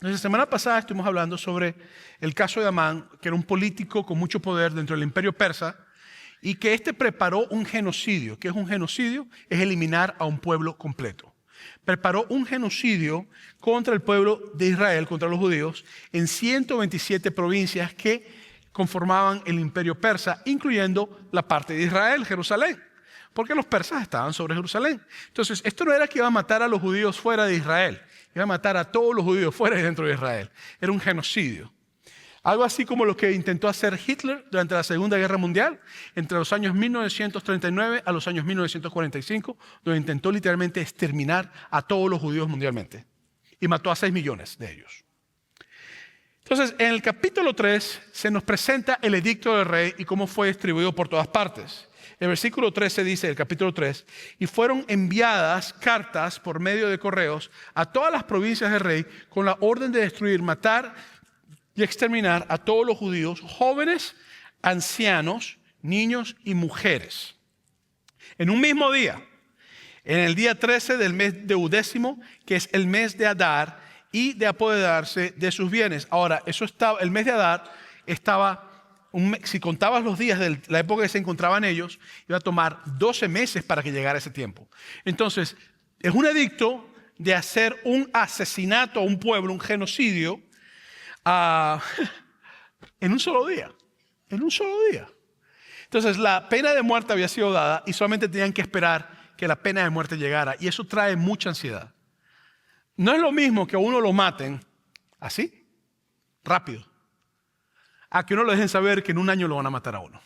La semana pasada estuvimos hablando sobre el caso de Amán, que era un político con mucho poder dentro del imperio persa, y que preparó un genocidio. ¿Qué es un genocidio? Es eliminar a un pueblo completo. Preparó un genocidio contra el pueblo de Israel, contra los judíos, en 127 provincias que conformaban el imperio persa, incluyendo la parte de Israel, Jerusalén, porque los persas estaban sobre Jerusalén. Entonces, esto no era que iba a matar a los judíos fuera de Israel, iba a matar a todos los judíos fuera y dentro de Israel. Era un genocidio. Algo así como lo que intentó hacer Hitler durante la Segunda Guerra Mundial, entre los años 1939 a los años 1945, donde intentó literalmente exterminar a todos los judíos mundialmente. Y mató a 6 millones de ellos. Entonces, en el capítulo 3 se nos presenta el edicto del rey y cómo fue distribuido por todas partes. El versículo 13 dice, el capítulo 3, y fueron enviadas cartas por medio de correos a todas las provincias del rey con la orden de destruir, matar y exterminar a todos los judíos, jóvenes, ancianos, niños y mujeres. En un mismo día, en el día 13 del mes deudécimo, que es el mes de Adar, y de apoderarse de sus bienes. Ahora, el mes de Adar estaba, si contabas los días de la época que se encontraban ellos, iba a tomar 12 meses para que llegara ese tiempo. Entonces, es un edicto de hacer un asesinato a un pueblo, un genocidio, en un solo día. En un solo día. Entonces, la pena de muerte había sido dada y solamente tenían que esperar que la pena de muerte llegara. Y eso trae mucha ansiedad. No es lo mismo que a uno lo maten así, rápido, a que uno le dejen saber que en un año lo van a matar a uno.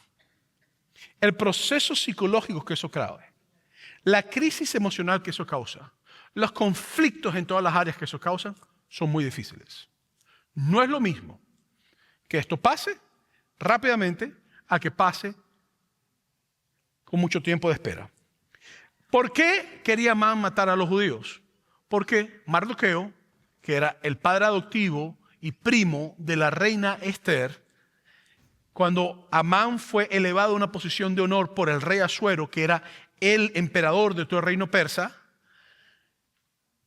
El proceso psicológico que eso crea, la crisis emocional que eso causa, los conflictos en todas las áreas que eso causa, son muy difíciles. No es lo mismo que esto pase rápidamente a que pase con mucho tiempo de espera. ¿Por qué quería Amán matar a los judíos? Porque Mardoqueo, que era el padre adoptivo y primo de la reina Esther, cuando Amán fue elevado a una posición de honor por el rey Asuero, que era el emperador de todo el reino persa,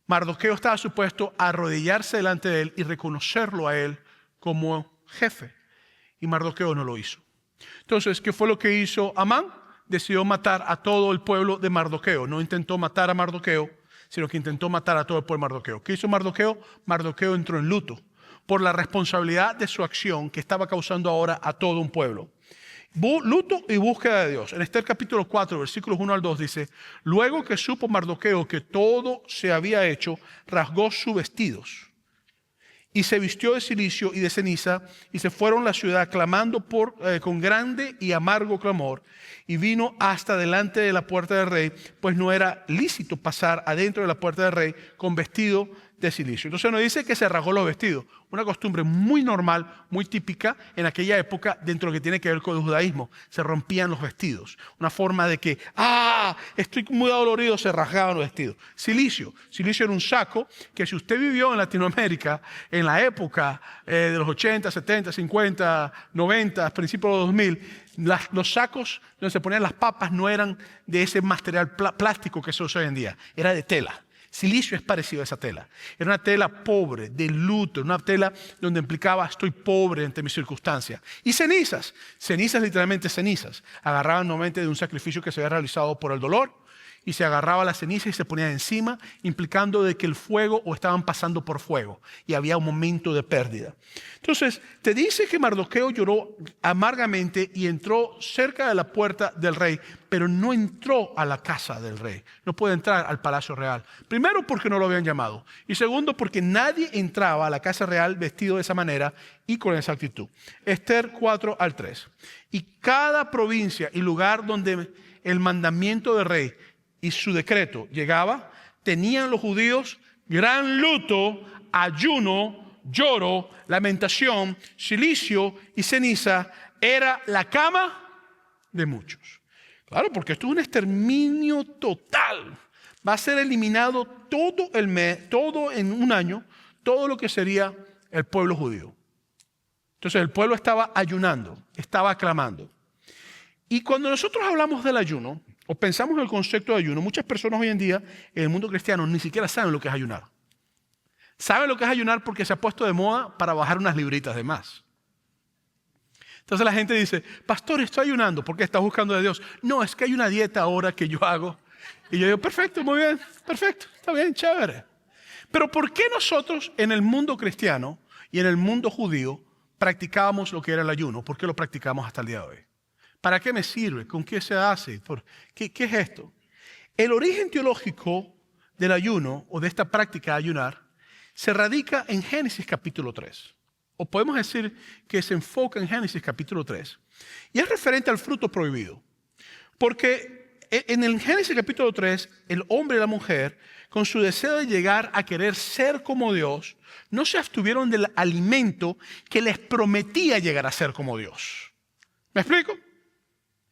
Mardoqueo estaba supuesto a arrodillarse delante de él y reconocerlo a él como jefe. Y Mardoqueo no lo hizo. Entonces, ¿qué fue lo que hizo Amán? Decidió matar a todo el pueblo de Mardoqueo. No intentó matar a Mardoqueo, sino que intentó matar a todo el pueblo de Mardoqueo. ¿Qué hizo Mardoqueo? Mardoqueo entró en luto por la responsabilidad de su acción que estaba causando ahora a todo un pueblo. Luto y búsqueda de Dios. En Esther capítulo 4, versículos 1 al 2 dice, luego que supo Mardoqueo que todo se había hecho, rasgó sus vestidos y se vistió de cilicio y de ceniza y se fueron a la ciudad clamando con grande y amargo clamor y vino hasta delante de la puerta del rey, pues no era lícito pasar adentro de la puerta del rey con vestido de cilicio. Entonces nos dice que se rasgó los vestidos, una costumbre muy normal, muy típica en aquella época dentro de lo que tiene que ver con el judaísmo. Se rompían los vestidos, una forma de que, estoy muy dolorido, se rasgaban los vestidos. Cilicio era un saco que si usted vivió en Latinoamérica en la época de los 80, 70, 50, 90, principios de los 2000, los sacos donde se ponían las papas no eran de ese material plástico que se usa hoy en día, era de tela. Cilicio es parecido a esa tela. Era una tela pobre, de luto, una tela donde implicaba estoy pobre ante mis circunstancias. Y cenizas literalmente cenizas. Agarraban normalmente de un sacrificio que se había realizado por el dolor y se agarraba la ceniza y se ponía encima, implicando de que el fuego o estaban pasando por fuego y había un momento de pérdida. Entonces, te dice que Mardoqueo lloró amargamente y entró cerca de la puerta del rey, pero no entró a la casa del rey. No puede entrar al palacio real. Primero, porque no lo habían llamado. Y segundo, porque nadie entraba a la casa real vestido de esa manera y con esa actitud. Esther 4 al 3. Y cada provincia y lugar donde el mandamiento del rey y su decreto llegaba, tenían los judíos gran luto, ayuno, lloro, lamentación, cilicio y ceniza. Era la cama de muchos. Claro, porque esto es un exterminio total. Va a ser eliminado todo el mes, todo en un año, todo lo que sería el pueblo judío. Entonces el pueblo estaba ayunando, estaba clamando. Y cuando nosotros hablamos del ayuno, o pensamos en el concepto de ayuno, muchas personas hoy en día en el mundo cristiano ni siquiera saben lo que es ayunar. sabe lo que es ayunar porque se ha puesto de moda para bajar unas libritas de más. Entonces la gente dice, pastor, estoy ayunando porque estás buscando de Dios. No, es que hay una dieta ahora que yo hago. Y yo digo, perfecto, muy bien, perfecto, está bien, chévere. Pero ¿por qué nosotros en el mundo cristiano y en el mundo judío practicábamos lo que era el ayuno? ¿Por qué lo practicamos hasta el día de hoy? ¿Para qué me sirve? ¿Con qué se hace? ¿Qué es esto? El origen teológico del ayuno o de esta práctica de ayunar se radica en Génesis capítulo 3. O podemos decir que se enfoca en Génesis capítulo 3. Y es referente al fruto prohibido. Porque en el Génesis capítulo 3, el hombre y la mujer, con su deseo de llegar a querer ser como Dios, no se abstuvieron del alimento que les prometía llegar a ser como Dios. ¿Me explico?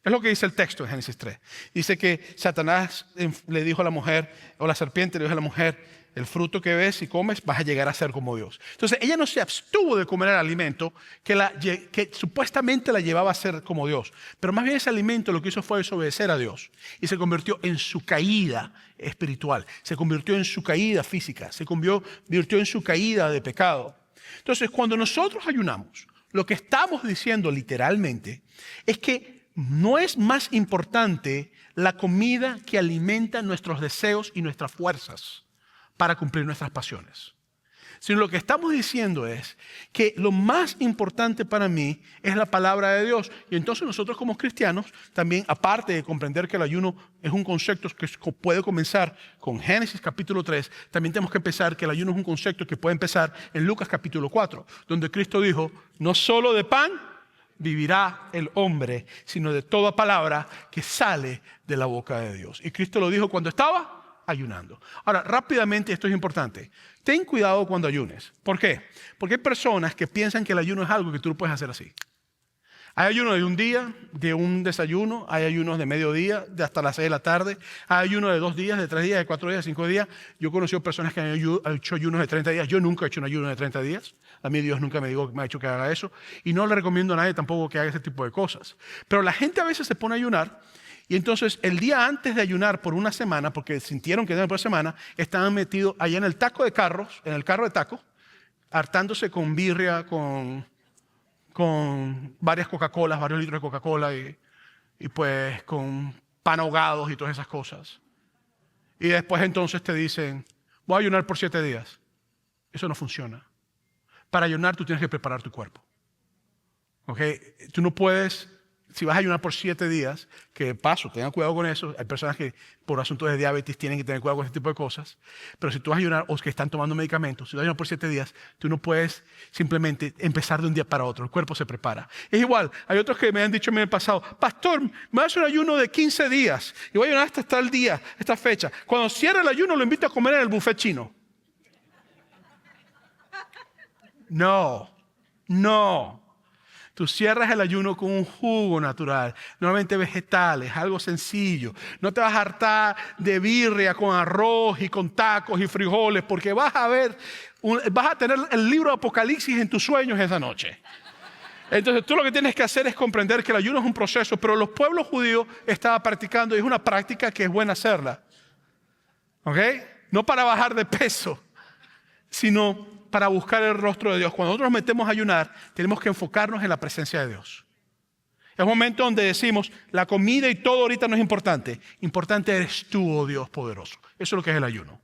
Es lo que dice el texto en Génesis 3. Dice que Satanás le dijo a la mujer, o la serpiente le dijo a la mujer, el fruto que ves y comes vas a llegar a ser como Dios. Entonces ella no se abstuvo de comer el alimento que supuestamente la llevaba a ser como Dios. Pero más bien ese alimento lo que hizo fue desobedecer a Dios. Y se convirtió en su caída espiritual. Se convirtió en su caída física. Se convirtió en su caída de pecado. Entonces cuando nosotros ayunamos, lo que estamos diciendo literalmente es que no es más importante la comida que alimenta nuestros deseos y nuestras fuerzas para cumplir nuestras pasiones. Sino lo que estamos diciendo es que lo más importante para mí es la palabra de Dios. Y entonces nosotros como cristianos, también aparte de comprender que el ayuno es un concepto que puede comenzar con Génesis capítulo 3, también tenemos que pensar que el ayuno es un concepto que puede empezar en Lucas capítulo 4, donde Cristo dijo, no solo de pan vivirá el hombre, sino de toda palabra que sale de la boca de Dios. Y Cristo lo dijo cuando estaba ayunando. Ahora, rápidamente, esto es importante. Ten cuidado cuando ayunes. ¿Por qué? Porque hay personas que piensan que el ayuno es algo que tú lo puedes hacer así. Hay ayuno de un día, de un desayuno, hay ayunos de mediodía, de hasta las 6 de la tarde, hay ayuno de 2 días, de 3 días, de 4 días, de 5 días. Yo he conocido personas que han hecho ayunos de 30 días. Yo nunca he hecho un ayuno de 30 días. A mí Dios nunca me ha dicho que haga eso. Y no le recomiendo a nadie tampoco que haga ese tipo de cosas. Pero la gente a veces se pone a ayunar y entonces el día antes de ayunar por una semana, porque sintieron que eran por semana, estaban metidos allá en el taco de carros, en el carro de tacos, hartándose con birria, con varias Coca-Colas, varios litros de Coca-Cola y pues con pan ahogados y todas esas cosas. Y después entonces te dicen, voy a ayunar por 7 días. Eso no funciona. Para ayunar tú tienes que preparar tu cuerpo. ¿Ok? Tú no puedes, si vas a ayunar por 7 días, que de paso, tengan cuidado con eso. Hay personas que por asuntos de diabetes tienen que tener cuidado con ese tipo de cosas. Pero si tú vas a ayunar o que están tomando medicamentos, si vas a ayunar por 7 días, tú no puedes simplemente empezar de un día para otro. El cuerpo se prepara. Es igual, hay otros que me han dicho en el pasado, pastor, me voy a hacer un ayuno de 15 días y voy a ayunar hasta tal día, esta fecha. Cuando cierre el ayuno lo invito a comer en el buffet chino. No. Tú cierras el ayuno con un jugo natural, normalmente vegetales, algo sencillo. No te vas a hartar de birria con arroz y con tacos y frijoles, porque vas a tener el libro de Apocalipsis en tus sueños esa noche. Entonces tú lo que tienes que hacer es comprender que el ayuno es un proceso, pero los pueblos judíos estaban practicando y es una práctica que es buena hacerla. ¿Ok? No para bajar de peso, sino para buscar el rostro de Dios. Cuando nosotros nos metemos a ayunar, tenemos que enfocarnos en la presencia de Dios. Es un momento donde decimos, la comida y todo ahorita no es importante. Importante eres tú, oh Dios poderoso. Eso es lo que es el ayuno.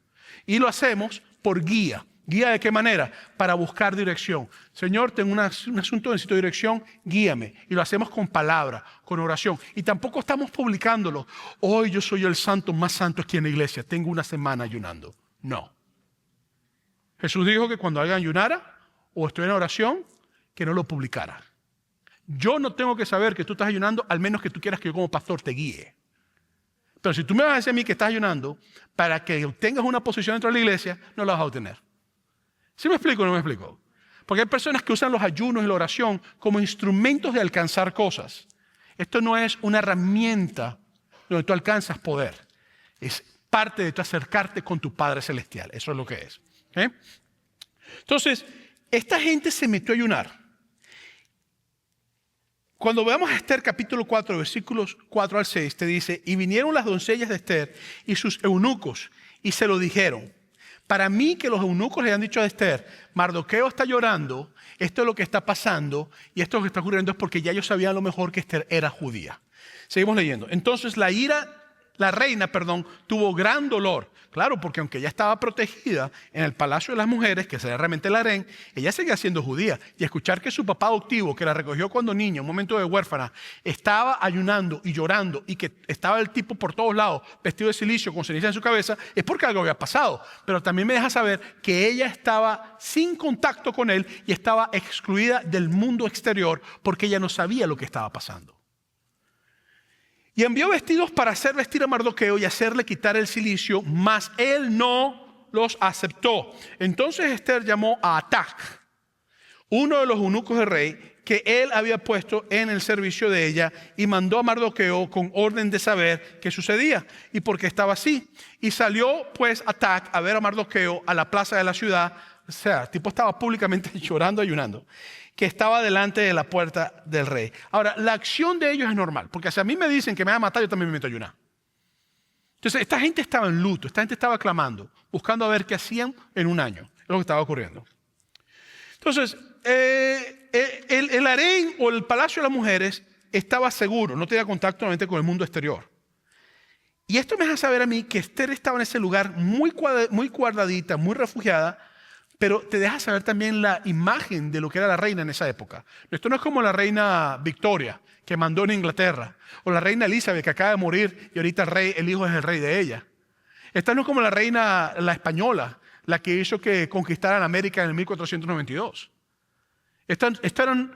Y lo hacemos por guía. ¿Guía de qué manera? Para buscar dirección. Señor, tengo un asunto, necesito dirección, guíame. Y lo hacemos con palabra, con oración. Y tampoco estamos publicándolo. Hoy yo soy el santo más santo aquí en la iglesia. Tengo una semana ayunando. No. Jesús dijo que cuando alguien ayunara o estuviera en oración, que no lo publicara. Yo no tengo que saber que tú estás ayunando, al menos que tú quieras que yo como pastor te guíe. Pero si tú me vas a decir a mí que estás ayunando para que obtengas una posición dentro de la iglesia, no la vas a obtener. ¿Sí me explico o no me explico? Porque hay personas que usan los ayunos y la oración como instrumentos de alcanzar cosas. Esto no es una herramienta donde tú alcanzas poder. Es parte de tu acercarte con tu Padre Celestial. Eso es lo que es. ¿Eh? Entonces, esta gente se metió a ayunar. Cuando veamos a Esther capítulo 4, versículos 4 al 6, te dice, y vinieron las doncellas de Esther y sus eunucos y se lo dijeron, Para mí que los eunucos le han dicho a Esther, Mardoqueo está llorando, esto es lo que está pasando y esto es lo que está ocurriendo es porque ya ellos sabían a lo mejor que Esther era judía. Seguimos leyendo. Entonces la reina, tuvo gran dolor. Claro, porque aunque ella estaba protegida en el palacio de las mujeres, que sería realmente el harén, ella seguía siendo judía. Y escuchar que su papá adoptivo, que la recogió cuando niña, un momento de huérfana, estaba ayunando y llorando y que estaba el tipo por todos lados, vestido de silicio, con ceniza en su cabeza, es porque algo había pasado. Pero también me deja saber que ella estaba sin contacto con él y estaba excluida del mundo exterior porque ella no sabía lo que estaba pasando. Y envió vestidos para hacer vestir a Mardoqueo y hacerle quitar el cilicio, mas él no los aceptó. Entonces Esther llamó a Atac, uno de los eunucos del rey, que él había puesto en el servicio de ella, y mandó a Mardoqueo con orden de saber qué sucedía y por qué estaba así. Y salió pues Atac a ver a Mardoqueo a la plaza de la ciudad. O sea, el tipo estaba públicamente llorando, ayunando, que estaba delante de la puerta del rey. Ahora, la acción de ellos es normal, porque si a mí me dicen que me van a matar, yo también me meto a ayunar. Entonces, esta gente estaba en luto, esta gente estaba clamando, buscando a ver qué hacían en un año. Es lo que estaba ocurriendo. Entonces, el harén o el palacio de las mujeres estaba seguro, no tenía contacto nuevamente con el mundo exterior. Y esto me hace saber a mí que Esther estaba en ese lugar muy guardadita, muy refugiada, pero te deja saber también la imagen de lo que era la reina en esa época. Esto no es como la reina Victoria, que mandó en Inglaterra, o la reina Elizabeth, que acaba de morir y ahorita el hijo es el rey de ella. Esta no es como la reina, la española, la que hizo que conquistaran América en el 1492. Esta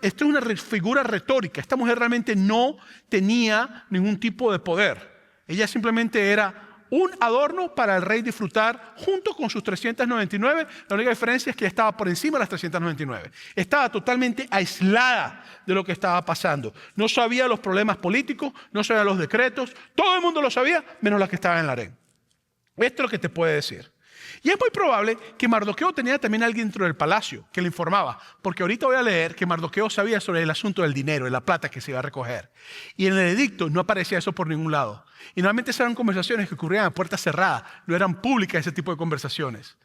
es una figura retórica. Esta mujer realmente no tenía ningún tipo de poder. Ella simplemente era un adorno para el rey disfrutar junto con sus 399. La única diferencia es que estaba por encima de las 399. Estaba totalmente aislada de lo que estaba pasando. No sabía los problemas políticos, no sabía los decretos. Todo el mundo lo sabía, menos la que estaba en el harén. Esto es lo que te puede decir. Y es muy probable que Mardoqueo tenía también a alguien dentro del palacio que le informaba, porque ahorita voy a leer que Mardoqueo sabía sobre el asunto del dinero, de la plata que se iba a recoger. Y en el edicto no aparecía eso por ningún lado. Y normalmente esas eran conversaciones que ocurrían a puerta cerrada, no eran públicas ese tipo de conversaciones.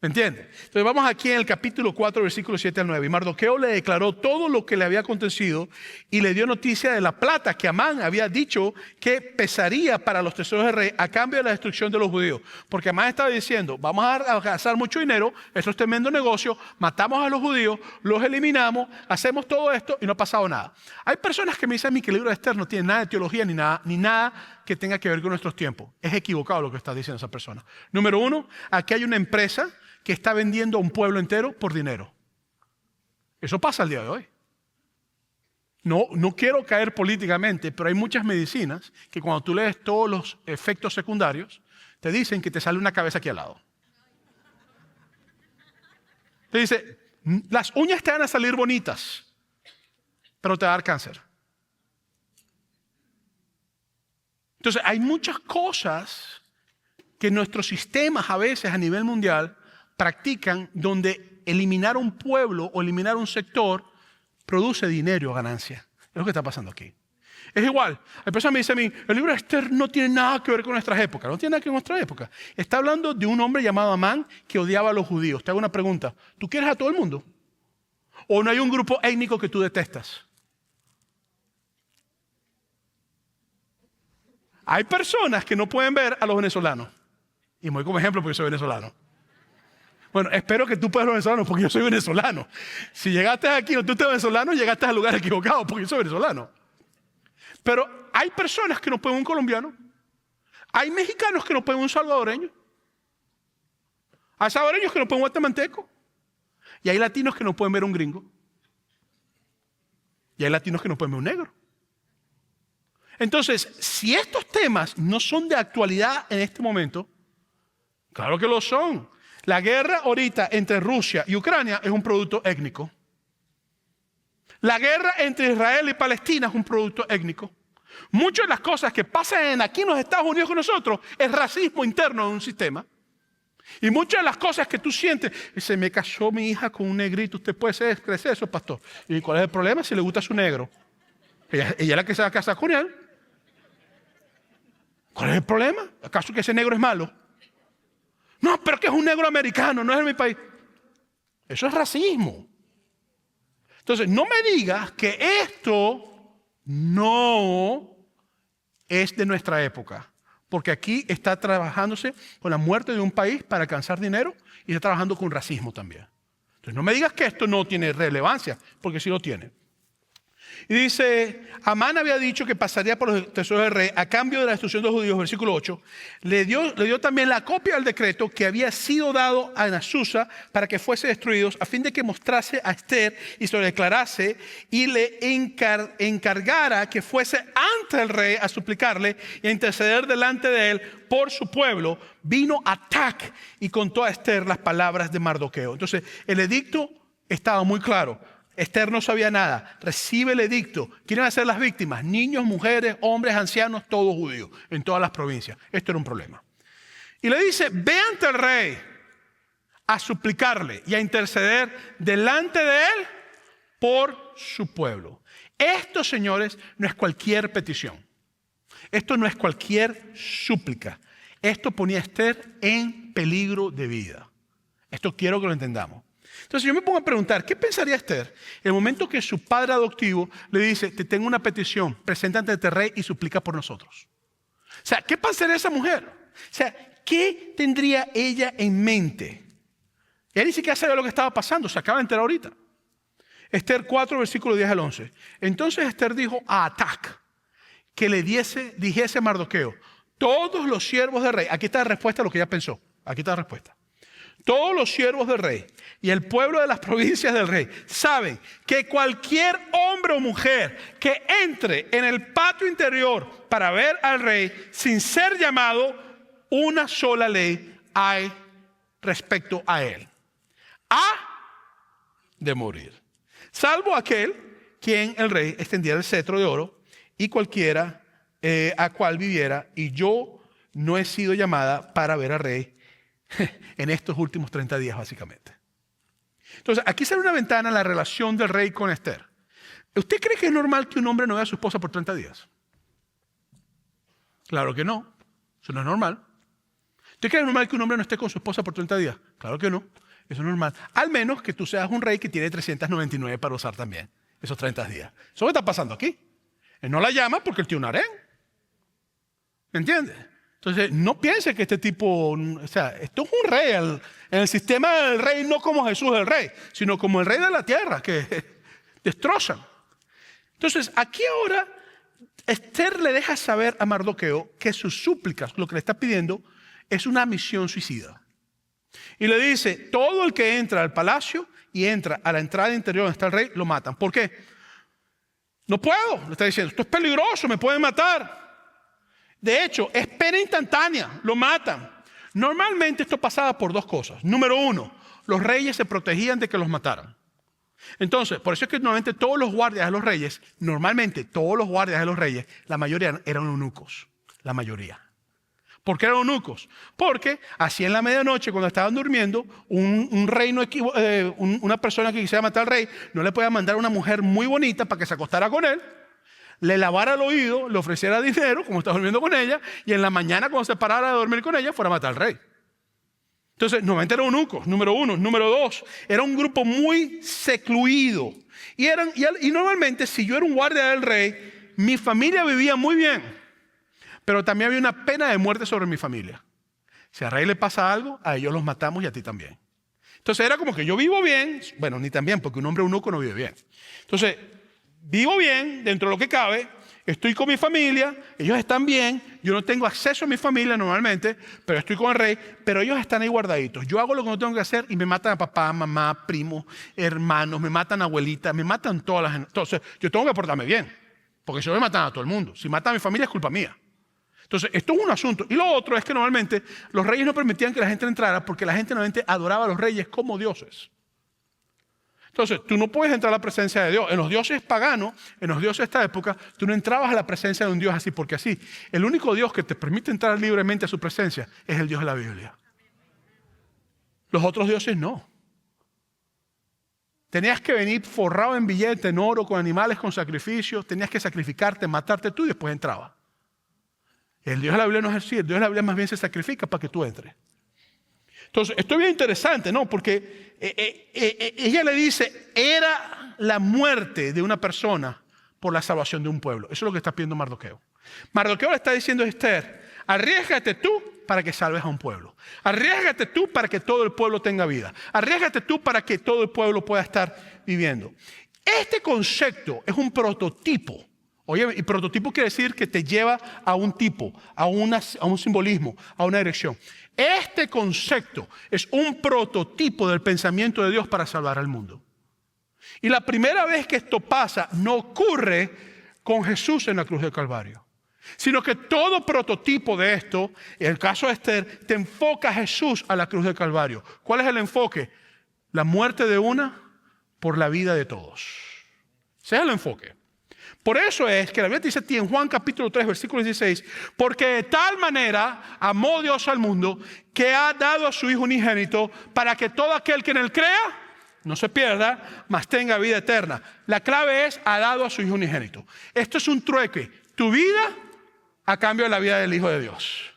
¿Me entiendes? Entonces vamos aquí en el capítulo 4, versículos 7 al 9. Y Mardoqueo le declaró todo lo que le había acontecido y le dio noticia de la plata que Amán había dicho que pesaría para los tesoros del rey a cambio de la destrucción de los judíos. Porque Amán estaba diciendo, vamos a gastar mucho dinero, esto es tremendo negocio, matamos a los judíos, los eliminamos, hacemos todo esto y no ha pasado nada. Hay personas que me dicen a mí que el libro de Esther no tiene nada de teología ni nada que tenga que ver con nuestros tiempos. Es equivocado lo que está diciendo esa persona. Número uno, aquí hay una empresa que está vendiendo a un pueblo entero por dinero. Eso pasa el día de hoy. No quiero caer políticamente, pero hay muchas medicinas que cuando tú lees todos los efectos secundarios, te dicen que te sale una cabeza aquí al lado. Te dice, las uñas te van a salir bonitas, pero te va a dar cáncer. Entonces hay muchas cosas que nuestros sistemas a veces a nivel mundial practican donde eliminar un pueblo o eliminar un sector produce dinero o ganancia. Es lo que está pasando aquí. Es igual. Hay personas que me dicen a mí, el libro de Esther no tiene nada que ver con nuestras épocas. No tiene nada que ver con nuestra época. Está hablando de un hombre llamado Amán que odiaba a los judíos. Te hago una pregunta. ¿Tú quieres a todo el mundo? ¿O no hay un grupo étnico que tú detestas? Hay personas que no pueden ver a los venezolanos. Y me voy como ejemplo porque soy venezolano. Bueno, espero que tú puedas ver venezolano porque yo soy venezolano. Si llegaste aquí, no tú eres venezolano, llegaste al lugar equivocado porque yo soy venezolano. Pero hay personas que no pueden un colombiano. Hay mexicanos que no pueden un salvadoreño. Hay salvadoreños que no pueden un guatemalteco. Y hay latinos que no pueden ver un gringo. Y hay latinos que no pueden ver un negro. Entonces, si estos temas no son de actualidad en este momento, claro que lo son. La guerra ahorita entre Rusia y Ucrania es un producto étnico. La guerra entre Israel y Palestina es un producto étnico. Muchas de las cosas que pasan aquí en los Estados Unidos con nosotros es racismo interno de un sistema. Y muchas de las cosas que tú sientes, se me casó mi hija con un negrito, usted puede crecer eso, pastor. ¿Y cuál es el problema? Si le gusta su negro. Ella es la que se va a casar con él. ¿Cuál es el problema? ¿Acaso que ese negro es malo? No, no, pero que es un negro americano, no es de mi país. Eso es racismo. Entonces, no me digas que esto no es de nuestra época. Porque aquí está trabajándose con la muerte de un país para alcanzar dinero y está trabajando con racismo también. Entonces, no me digas que esto no tiene relevancia, porque sí lo tiene. Y dice, Amán había dicho que pasaría por los tesoros del rey a cambio de la destrucción de los judíos, versículo 8. Le dio también la copia del decreto que había sido dado a Azusa para que fuese destruidos, a fin de que mostrase a Esther y se lo declarase y le encargara que fuese ante el rey a suplicarle y a interceder delante de él por su pueblo. Vino Atac y contó a Esther las palabras de Mardoqueo. Entonces, el edicto estaba muy claro. Esther no sabía nada, recibe el edicto. ¿Quieren ser las víctimas? Niños, mujeres, hombres, ancianos, todos judíos, en todas las provincias. Esto era un problema. Y le dice, ve ante el rey a suplicarle y a interceder delante de él por su pueblo. Esto, señores, no es cualquier petición. Esto no es cualquier súplica. Esto ponía a Esther en peligro de vida. Esto quiero que lo entendamos. Entonces yo me pongo a preguntar, ¿qué pensaría Esther en el momento que su padre adoptivo le dice, te tengo una petición, presenta ante el rey y suplica por nosotros? O sea, ¿qué pensaría esa mujer? O sea, ¿qué tendría ella en mente? Ella ni siquiera sabía lo que estaba pasando, se acaba de enterar ahorita. Esther 4, versículo 10 al 11. Entonces Esther dijo a Atac que le dijese a Mardoqueo, todos los siervos del rey, aquí está la respuesta a lo que ella pensó, aquí está la respuesta. Todos los siervos del rey y el pueblo de las provincias del rey saben que cualquier hombre o mujer que entre en el patio interior para ver al rey sin ser llamado, una sola ley hay respecto a él: de morir. Salvo aquel quien el rey extendiera el cetro de oro y cualquiera a cual viviera, y yo no he sido llamada para ver al rey en estos últimos 30 días, básicamente. Entonces, aquí sale una ventana en la relación del rey con Esther. ¿Usted cree que es normal que un hombre no vea a su esposa por 30 días? Claro que no. Eso no es normal. ¿Usted cree que es normal que un hombre no esté con su esposa por 30 días? Claro que no. Eso es normal. Al menos que tú seas un rey que tiene 399 para usar también esos 30 días. Eso me está pasando aquí. Él no la llama porque él tiene un harén. ¿Me entiendes? Entonces, no piense que este tipo, o sea, esto es un rey, en el sistema del rey, no como Jesús el rey, sino como el rey de la tierra, que destrozan. Entonces, aquí ahora, Esther le deja saber a Mardoqueo que sus súplicas, lo que le está pidiendo, es una misión suicida. Y le dice, todo el que entra al palacio y entra a la entrada interior donde está el rey, lo matan. ¿Por qué? No puedo, le está diciendo, esto es peligroso, me pueden matar. De hecho, es pena instantánea, lo matan. Normalmente esto pasaba por dos cosas. Número uno, los reyes se protegían de que los mataran. Entonces, por eso es que normalmente todos los guardias de los reyes, la mayoría eran eunucos, la mayoría. ¿Por qué eran eunucos? Porque así en la medianoche, cuando estaban durmiendo, una persona que quisiera matar al rey, no le podía mandar a una mujer muy bonita para que se acostara con él, le lavara el oído, le ofreciera dinero, como está durmiendo con ella, y en la mañana, cuando se parara de dormir con ella, fuera a matar al rey. Entonces, normalmente eran eunucos, número uno. Número dos, era un grupo muy secluido. Y normalmente, si yo era un guardia del rey, mi familia vivía muy bien, pero también había una pena de muerte sobre mi familia. Si al rey le pasa algo, a ellos los matamos y a ti también. Entonces, era como que yo vivo bien, bueno, ni tan bien, porque un hombre eunuco no vive bien. Entonces, vivo bien, dentro de lo que cabe, estoy con mi familia, ellos están bien, yo no tengo acceso a mi familia normalmente, pero estoy con el rey, pero ellos están ahí guardaditos. Yo hago lo que no tengo que hacer y me matan a papá, mamá, primos, hermanos, me matan a abuelitas, me matan todas las... Entonces, yo tengo que portarme bien, porque si no me matan a todo el mundo. Si matan a mi familia es culpa mía. Entonces, esto es un asunto. Y lo otro es que normalmente los reyes no permitían que la gente entrara porque la gente normalmente adoraba a los reyes como dioses. Entonces, tú no puedes entrar a la presencia de Dios. En los dioses paganos, en los dioses de esta época, tú no entrabas a la presencia de un Dios así, porque así, el único Dios que te permite entrar libremente a su presencia es el Dios de la Biblia. Los otros dioses no. Tenías que venir forrado en billete, en oro, con animales, con sacrificios. Tenías que sacrificarte, matarte tú y después entrabas. El Dios de la Biblia no es así. El Dios de la Biblia más bien se sacrifica para que tú entres. Entonces, esto es bien interesante, ¿no? Porque ella le dice, era la muerte de una persona por la salvación de un pueblo. Eso es lo que está pidiendo Mardoqueo. Mardoqueo le está diciendo a Esther, arriésgate tú para que salves a un pueblo. Arriésgate tú para que todo el pueblo tenga vida. Arriésgate tú para que todo el pueblo pueda estar viviendo. Este concepto es un prototipo. Oye, y prototipo quiere decir que te lleva a un tipo, a un simbolismo, a una dirección. Este concepto es un prototipo del pensamiento de Dios para salvar al mundo. Y la primera vez que esto pasa no ocurre con Jesús en la cruz del Calvario, sino que todo prototipo de esto, en el caso de Esther, te enfoca a Jesús a la cruz del Calvario. ¿Cuál es el enfoque? La muerte de una por la vida de todos. Ese es el enfoque. Por eso es que la Biblia dice a ti en Juan capítulo 3, versículo 16, porque de tal manera amó Dios al mundo que ha dado a su Hijo unigénito para que todo aquel que en él crea no se pierda, mas tenga vida eterna. La clave es, ha dado a su Hijo unigénito. Esto es un trueque. Tu vida a cambio de la vida del Hijo de Dios.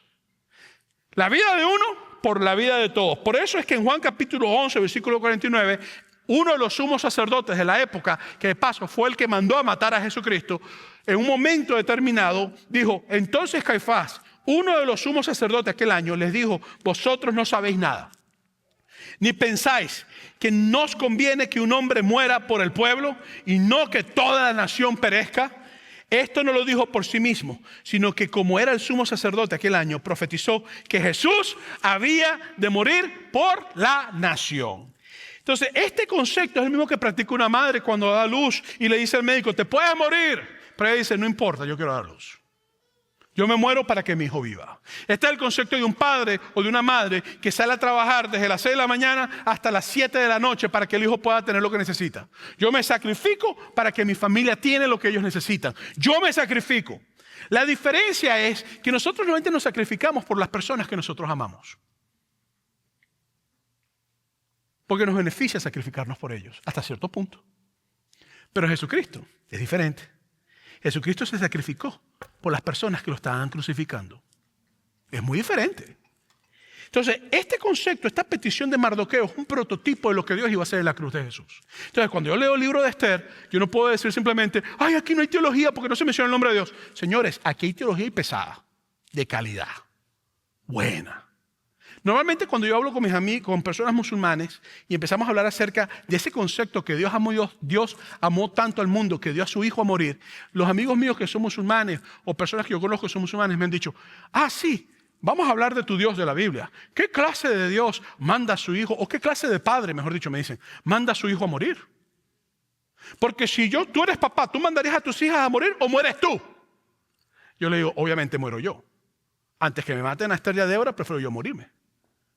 La vida de uno por la vida de todos. Por eso es que en Juan capítulo 11, versículo 49, uno de los sumos sacerdotes de la época, que de paso fue el que mandó a matar a Jesucristo, en un momento determinado dijo, entonces Caifás, uno de los sumos sacerdotes aquel año, les dijo, vosotros no sabéis nada, ni pensáis que nos conviene que un hombre muera por el pueblo y no que toda la nación perezca. Esto no lo dijo por sí mismo, sino que como era el sumo sacerdote aquel año, profetizó que Jesús había de morir por la nación. Entonces, este concepto es el mismo que practica una madre cuando da luz y le dice al médico, te puedes morir. Pero ella dice, no importa, yo quiero dar luz. Yo me muero para que mi hijo viva. Este es el concepto de un padre o de una madre que sale a trabajar desde las 6 de la mañana hasta las 7 de la noche para que el hijo pueda tener lo que necesita. Yo me sacrifico para que mi familia tiene lo que ellos necesitan. Yo me sacrifico. La diferencia es que nosotros realmente nos sacrificamos por las personas que nosotros amamos. Porque nos beneficia sacrificarnos por ellos, hasta cierto punto. Pero Jesucristo es diferente. Jesucristo se sacrificó por las personas que lo estaban crucificando. Es muy diferente. Entonces, este concepto, esta petición de Mardoqueo es un prototipo de lo que Dios iba a hacer en la cruz de Jesús. Entonces, cuando yo leo el libro de Esther, yo no puedo decir simplemente, ay, aquí no hay teología porque no se menciona el nombre de Dios. Señores, aquí hay teología pesada, de calidad, buena. Normalmente cuando yo hablo con mis amigos, con personas musulmanes y empezamos a hablar acerca de ese concepto que Dios amó tanto al mundo que dio a su hijo a morir, los amigos míos que son musulmanes o personas que yo conozco que son musulmanes me han dicho, sí, vamos a hablar de tu Dios de la Biblia. ¿Qué clase de Dios manda a su hijo, o qué clase de padre, mejor dicho, me dicen, manda a su hijo a morir? Porque si tú eres papá, ¿tú mandarías a tus hijas a morir o mueres tú? Yo le digo, obviamente muero yo. Antes que me maten a Esther y a Débora, prefiero yo morirme.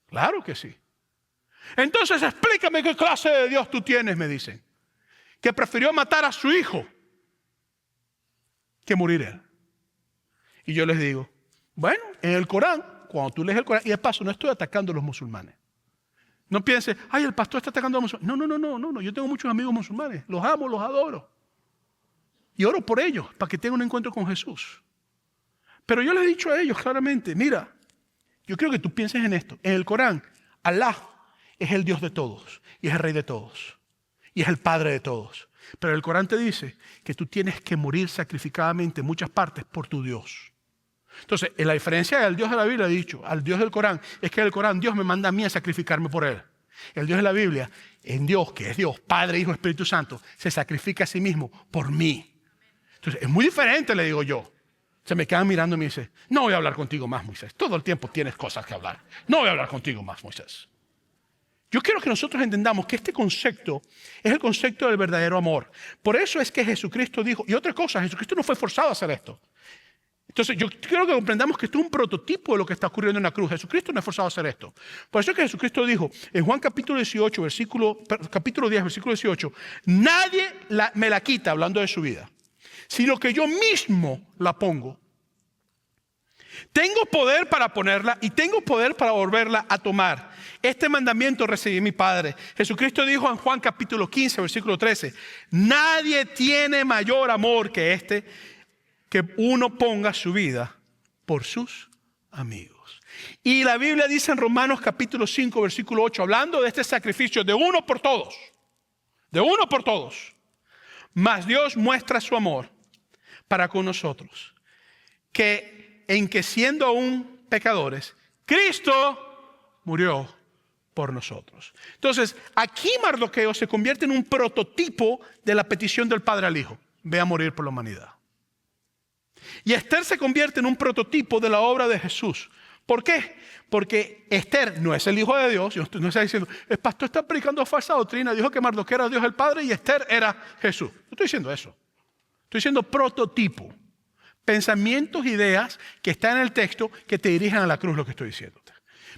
Claro que sí. Entonces explícame qué clase de Dios tú tienes, me dicen. Que prefirió matar a su hijo que morir él. Y yo les digo, bueno, en el Corán, cuando tú lees el Corán, y de paso no estoy atacando a los musulmanes. No pienses, el pastor está atacando a los musulmanes. No, yo tengo muchos amigos musulmanes. Los amo, los adoro. Y oro por ellos, para que tengan un encuentro con Jesús. Pero yo les he dicho a ellos claramente, mira, yo quiero que tú pienses en esto. En el Corán, Alá es el Dios de todos y es el Rey de todos y es el Padre de todos. Pero el Corán te dice que tú tienes que morir sacrificadamente en muchas partes por tu Dios. Entonces, la diferencia del Dios de la Biblia, he dicho, al Dios del Corán, es que en el Corán Dios me manda a mí a sacrificarme por Él. El Dios de la Biblia, en Dios, que es Dios, Padre, Hijo, Espíritu Santo, se sacrifica a sí mismo por mí. Entonces, es muy diferente, le digo yo. Se me quedan mirando y me dice, no voy a hablar contigo más, Moisés. Todo el tiempo tienes cosas que hablar. No voy a hablar contigo más, Moisés. Yo quiero que nosotros entendamos que este concepto es el concepto del verdadero amor. Por eso es que Jesucristo dijo, y otra cosa, Jesucristo no fue forzado a hacer esto. Entonces yo quiero que comprendamos que esto es un prototipo de lo que está ocurriendo en la cruz. Jesucristo no es forzado a hacer esto. Por eso es que Jesucristo dijo en Juan capítulo 10, versículo 18, nadie me la quita, hablando de su vida, sino que yo mismo la pongo. Tengo poder para ponerla y tengo poder para volverla a tomar. Este mandamiento recibí mi Padre. Jesucristo dijo en Juan capítulo 15, versículo 13, nadie tiene mayor amor que este, que uno ponga su vida por sus amigos. Y la Biblia dice en Romanos capítulo 5, versículo 8, hablando de este sacrificio de uno por todos, mas Dios muestra su amor para con nosotros, que en que siendo aún pecadores, Cristo murió por nosotros. Entonces, aquí Mardoqueo se convierte en un prototipo de la petición del Padre al Hijo. Ve a morir por la humanidad. Y Esther se convierte en un prototipo de la obra de Jesús. ¿Por qué? Porque Esther no es el hijo de Dios. No está diciendo, el pastor está predicando falsa doctrina. Dijo que Mardoqueo era Dios el Padre y Esther era Jesús. No estoy diciendo eso. Estoy diciendo prototipo. Pensamientos, ideas que están en el texto que te dirigen a la cruz, lo que estoy diciéndote.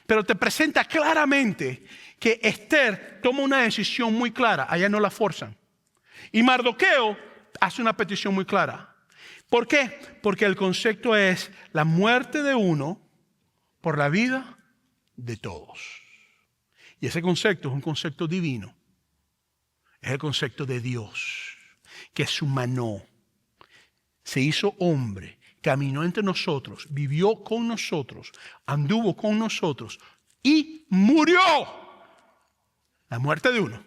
Pero te presenta claramente que Esther toma una decisión muy clara. Allá no la forzan. Y Mardoqueo hace una petición muy clara. ¿Por qué? Porque el concepto es la muerte de uno por la vida de todos. Y ese concepto es un concepto divino. Es el concepto de Dios, que se humanó, se hizo hombre, caminó entre nosotros, vivió con nosotros, anduvo con nosotros y murió. La muerte de uno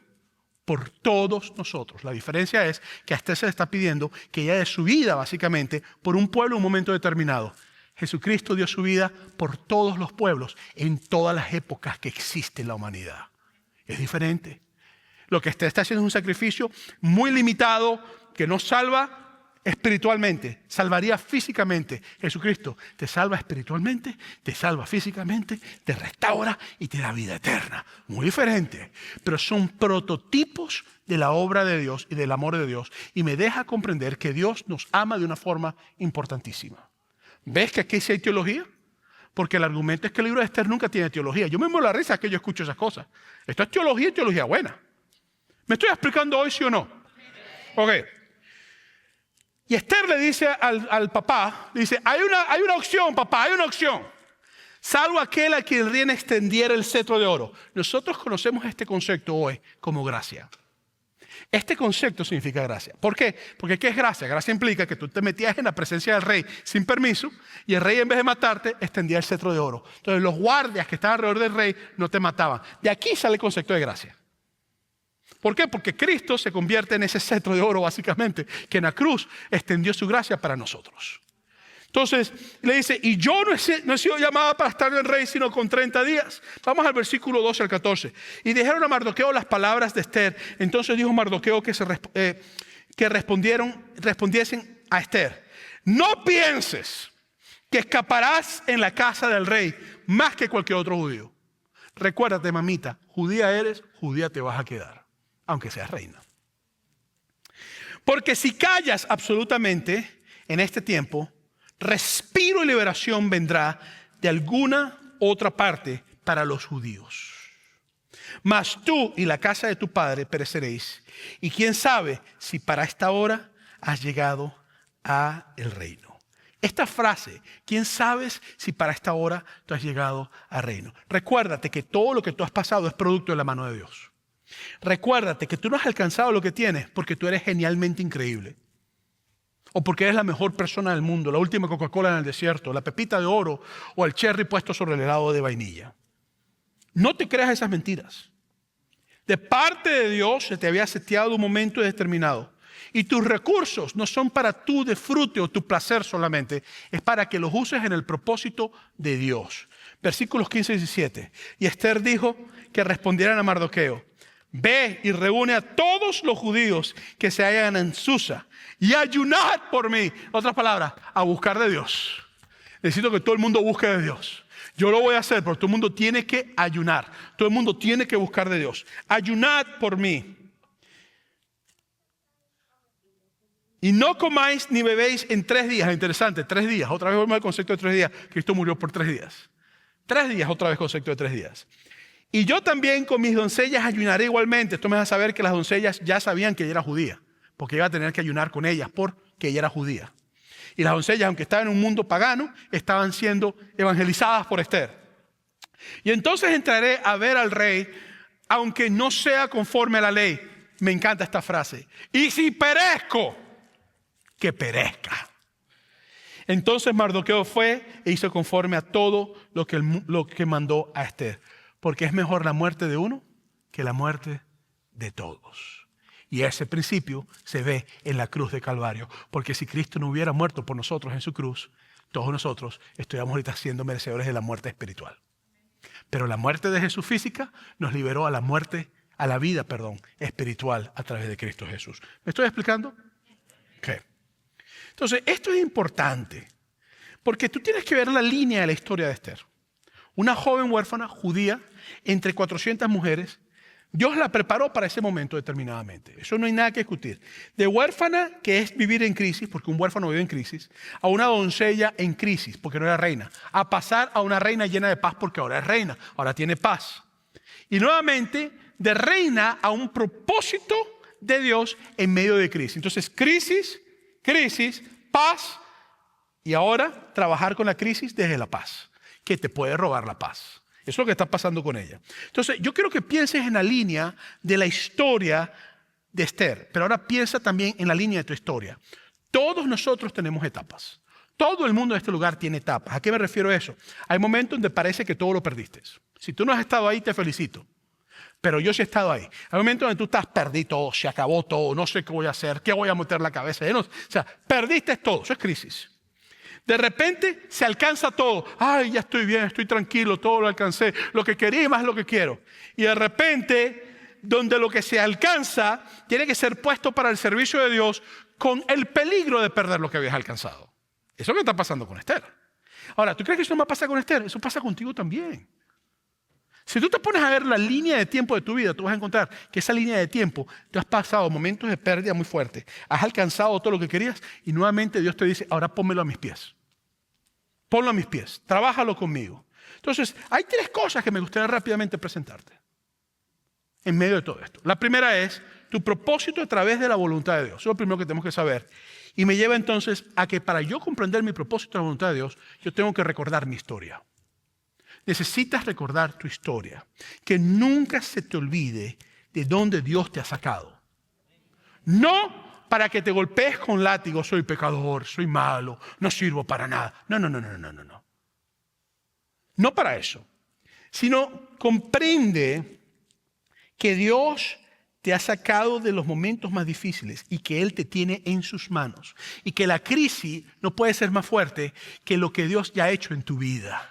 por todos nosotros. La diferencia es que a Esther se le está pidiendo que ella dé su vida básicamente por un pueblo en un momento determinado. Jesucristo dio su vida por todos los pueblos en todas las épocas que existe en la humanidad. Es diferente. Lo que Esther está haciendo es un sacrificio muy limitado que no salva espiritualmente, salvaría físicamente. Jesucristo te salva espiritualmente, te salva físicamente, te restaura y te da vida eterna. Muy diferente, pero son prototipos de la obra de Dios y del amor de Dios, y me deja comprender que Dios nos ama de una forma importantísima. ¿Ves que aquí sí hay teología? Porque el argumento es que el libro de Esther nunca tiene teología. Yo me muero la risa que yo escucho esas cosas. Esto es teología y teología buena. ¿Me estoy explicando hoy, sí o no? Ok. Y Esther le dice al papá, le dice, hay una opción, papá, hay una opción. Salvo aquel a quien el rey extendiera el cetro de oro. Nosotros conocemos este concepto hoy como gracia. Este concepto significa gracia. ¿Por qué? Porque ¿qué es gracia? Gracia implica que tú te metías en la presencia del rey sin permiso y el rey, en vez de matarte, extendía el cetro de oro. Entonces los guardias que estaban alrededor del rey no te mataban. De aquí sale el concepto de gracia. ¿Por qué? Porque Cristo se convierte en ese cetro de oro básicamente, que en la cruz extendió su gracia para nosotros. Entonces le dice, y yo no he sido llamada para estar en el rey sino con 30 días. Vamos al versículo 12 al 14. Y dijeron a Mardoqueo las palabras de Esther. Entonces dijo Mardoqueo que respondiesen a Esther, no pienses que escaparás en la casa del rey más que cualquier otro judío. Recuérdate, mamita, judía eres, judía te vas a quedar, aunque seas reina. Porque si callas absolutamente en este tiempo, respiro y liberación vendrá de alguna otra parte para los judíos. Mas tú y la casa de tu padre pereceréis. Y quién sabe si para esta hora has llegado a el reino. Esta frase, quién sabe si para esta hora tú has llegado al reino. Recuérdate que todo lo que tú has pasado es producto de la mano de Dios. Recuérdate que tú no has alcanzado lo que tienes porque tú eres genialmente increíble. O porque eres la mejor persona del mundo, la última Coca-Cola en el desierto, la pepita de oro o el cherry puesto sobre el helado de vainilla. No te creas esas mentiras. De parte de Dios se te había seteado un momento determinado. Y tus recursos no son para tu disfrute o tu placer solamente. Es para que los uses en el propósito de Dios. Versículos 15 y 17. Y Esther dijo que respondieran a Mardoqueo. Ve y reúne a todos los judíos que se hallan en Susa y ayunad por mí. Otras palabras, a buscar de Dios. Necesito que todo el mundo busque de Dios. Yo lo voy a hacer, pero todo el mundo tiene que ayunar. Todo el mundo tiene que buscar de Dios. Ayunad por mí. Y no comáis ni bebéis en 3 días. Interesante, 3 días. Otra vez volvemos al concepto de 3 días. Cristo murió por 3 días. 3 días, otra vez concepto de 3 días. Y yo también con mis doncellas ayunaré igualmente. Esto me da a saber que las doncellas ya sabían que ella era judía, porque iba a tener que ayunar con ellas porque ella era judía. Y las doncellas, aunque estaban en un mundo pagano, estaban siendo evangelizadas por Esther. Y entonces entraré a ver al rey, aunque no sea conforme a la ley. Me encanta esta frase. Y si perezco, que perezca. Entonces Mardoqueo fue e hizo conforme a todo lo que mandó a Esther, porque es mejor la muerte de uno que la muerte de todos. Y ese principio se ve en la cruz de Calvario, porque si Cristo no hubiera muerto por nosotros en su cruz, todos nosotros estuviéramos ahorita siendo merecedores de la muerte espiritual. Pero la muerte de Jesús física nos liberó a la vida espiritual a través de Cristo Jesús. ¿Me estoy explicando? Okay. Entonces, esto es importante, porque tú tienes que ver la línea de la historia de Esther. Una joven huérfana judía entre 400 mujeres. Dios la preparó para ese momento determinadamente. Eso no hay nada que discutir. De huérfana, que es vivir en crisis, porque un huérfano vive en crisis, a una doncella en crisis, porque no era reina, a pasar a una reina llena de paz, porque ahora es reina, ahora tiene paz. Y nuevamente, de reina a un propósito de Dios en medio de crisis. Entonces, crisis, paz, y ahora trabajar con la crisis desde la paz, que te puede robar la paz. Eso es lo que está pasando con ella. Entonces, yo quiero que pienses en la línea de la historia de Esther, pero ahora piensa también en la línea de tu historia. Todos nosotros tenemos etapas. Todo el mundo de este lugar tiene etapas. ¿A qué me refiero a eso? Hay momentos donde parece que todo lo perdiste. Si tú no has estado ahí, te felicito. Pero yo sí he estado ahí. Hay momentos donde tú estás perdido, se acabó todo, no sé qué voy a hacer, qué voy a meter la cabeza. O sea, perdiste todo. Eso es crisis. De repente se alcanza todo. Ay, ya estoy bien, estoy tranquilo, todo lo alcancé. Lo que quería y más lo que quiero. Y de repente, donde lo que se alcanza tiene que ser puesto para el servicio de Dios con el peligro de perder lo que habías alcanzado. Eso es lo que está pasando con Esther. Ahora, ¿tú crees que eso no va a pasar con Esther? Eso pasa contigo también. Si tú te pones a ver la línea de tiempo de tu vida, tú vas a encontrar que esa línea de tiempo, tú has pasado momentos de pérdida muy fuertes, has alcanzado todo lo que querías y nuevamente Dios te dice, ahora pónmelo a mis pies. Ponlo a mis pies, trabájalo conmigo. Entonces, hay 3 cosas que me gustaría rápidamente presentarte en medio de todo esto. La primera es tu propósito a través de la voluntad de Dios. Eso es lo primero que tenemos que saber. Y me lleva entonces a que para yo comprender mi propósito a la voluntad de Dios, yo tengo que recordar mi historia. Necesitas recordar tu historia. Que nunca se te olvide de dónde Dios te ha sacado. No para que te golpees con látigo, soy pecador, soy malo, no sirvo para nada. No. No para eso. Sino comprende que Dios te ha sacado de los momentos más difíciles y que Él te tiene en sus manos. Y que la crisis no puede ser más fuerte que lo que Dios ya ha hecho en tu vida.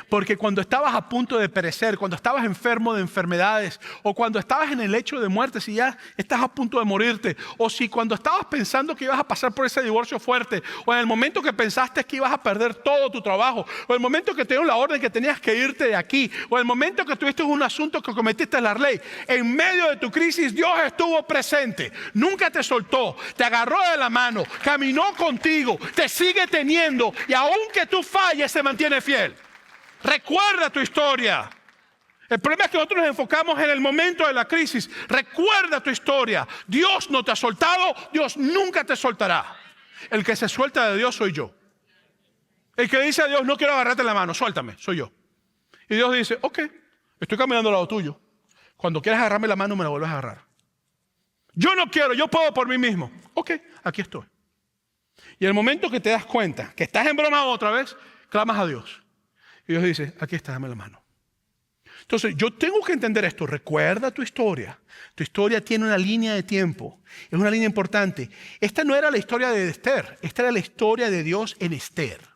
Porque cuando estabas a punto de perecer, cuando estabas enfermo de enfermedades, o cuando estabas en el lecho de muerte, si ya estás a punto de morirte, o si cuando estabas pensando que ibas a pasar por ese divorcio fuerte, o en el momento que pensaste que ibas a perder todo tu trabajo, o el momento que te dio la orden que tenías que irte de aquí, o el momento que tuviste un asunto que cometiste la ley, en medio de tu crisis Dios estuvo presente, nunca te soltó, te agarró de la mano, caminó contigo, te sigue teniendo y aunque tú falles se mantiene fiel. Recuerda tu historia. El problema es que nosotros nos enfocamos en el momento de la crisis. Recuerda tu historia. Dios no te ha soltado, Dios nunca te soltará. El que se suelta de Dios soy yo. El que dice a Dios, no quiero agarrarte la mano, suéltame, soy yo. Y Dios dice, ok, estoy caminando al lado tuyo. Cuando quieras agarrarme la mano, me la vuelves a agarrar. Yo no quiero, yo puedo por mí mismo. Ok, aquí estoy. Y el momento que te das cuenta que estás embromado otra vez, clamas a Dios. Y Dios dice, aquí está, dame la mano. Entonces, yo tengo que entender esto. Recuerda tu historia. Tu historia tiene una línea de tiempo. Es una línea importante. Esta no era la historia de Esther. Esta era la historia de Dios en Esther.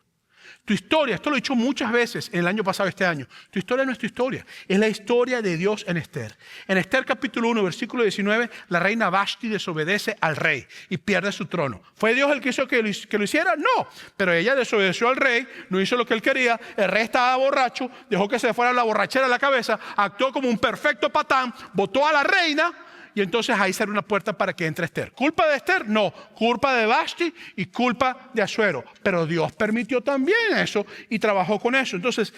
Tu historia, esto lo he dicho muchas veces en el año pasado, este año. Tu historia no es tu historia, es la historia de Dios en Esther. En Esther capítulo 1, versículo 19, la reina Vashti desobedece al rey y pierde su trono. ¿Fue Dios el que hizo que lo hiciera? No, pero ella desobedeció al rey, no hizo lo que él quería, el rey estaba borracho, dejó que se fuera la borrachera a la cabeza, actuó como un perfecto patán, votó a la reina. Y entonces ahí se abre una puerta para que entre Esther. ¿Culpa de Esther? No. Culpa de Vashti y culpa de Asuero. Pero Dios permitió también eso y trabajó con eso. Entonces,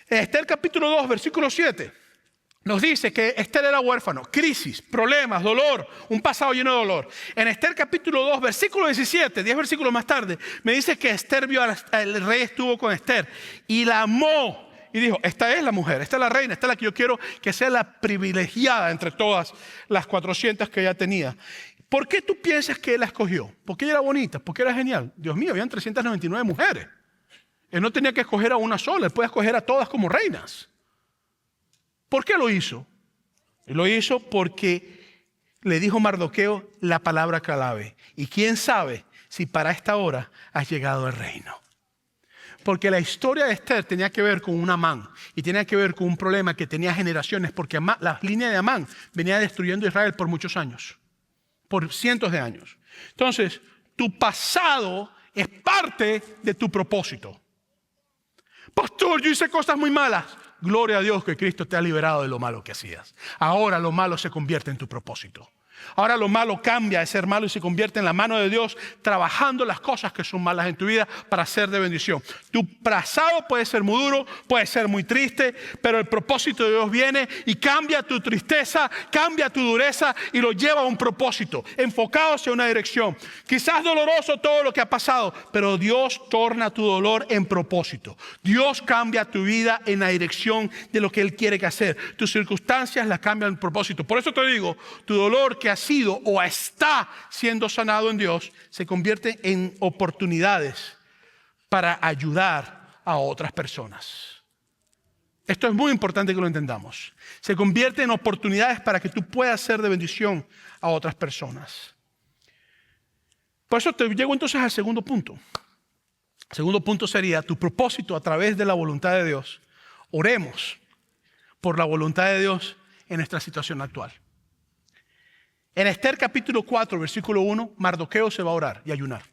Esther capítulo 2, versículo 7, nos dice que Esther era huérfano. Crisis, problemas, dolor, un pasado lleno de dolor. En Esther capítulo 2, versículo 17, 10 versículos más tarde, me dice que Esther vio el rey estuvo con Esther y la amó. Y dijo, esta es la mujer, esta es la reina, esta es la que yo quiero que sea la privilegiada entre todas las 400 que ella tenía. ¿Por qué tú piensas que él la escogió? Porque ella era bonita, porque era genial. Dios mío, habían 399 mujeres. Él no tenía que escoger a una sola, él puede escoger a todas como reinas. ¿Por qué lo hizo? Él lo hizo porque le dijo Mardoqueo la palabra clave. Y quién sabe si para esta hora has llegado al reino. Porque la historia de Esther tenía que ver con un Amán y tenía que ver con un problema que tenía generaciones, porque la línea de Amán venía destruyendo a Israel por muchos años, por cientos de años. Entonces, tu pasado es parte de tu propósito. Pastor, yo hice cosas muy malas. Gloria a Dios que Cristo te ha liberado de lo malo que hacías. Ahora lo malo se convierte en tu propósito. Ahora lo malo cambia de ser malo y se convierte en la mano de Dios trabajando las cosas que son malas en tu vida para ser de bendición. Tu pasado puede ser muy duro, puede ser muy triste, pero el propósito de Dios viene y cambia tu tristeza, cambia tu dureza y lo lleva a un propósito, enfocado hacia una dirección. Quizás doloroso todo lo que ha pasado, pero Dios torna tu dolor en propósito. Dios cambia tu vida en la dirección de lo que Él quiere que hacer. Tus circunstancias las cambian en propósito. Por eso te digo, tu dolor que ha sido o está siendo sanado en Dios se convierte en oportunidades para ayudar a otras personas. Esto es muy importante que lo entendamos. Se convierte en oportunidades para que tú puedas ser de bendición a otras personas. Por eso te llego entonces al segundo punto. El segundo punto sería tu propósito a través de la voluntad de Dios. Oremos por la voluntad de Dios en nuestra situación actual. En Esther capítulo 4, versículo 1, Mardoqueo se va a orar y ayunar.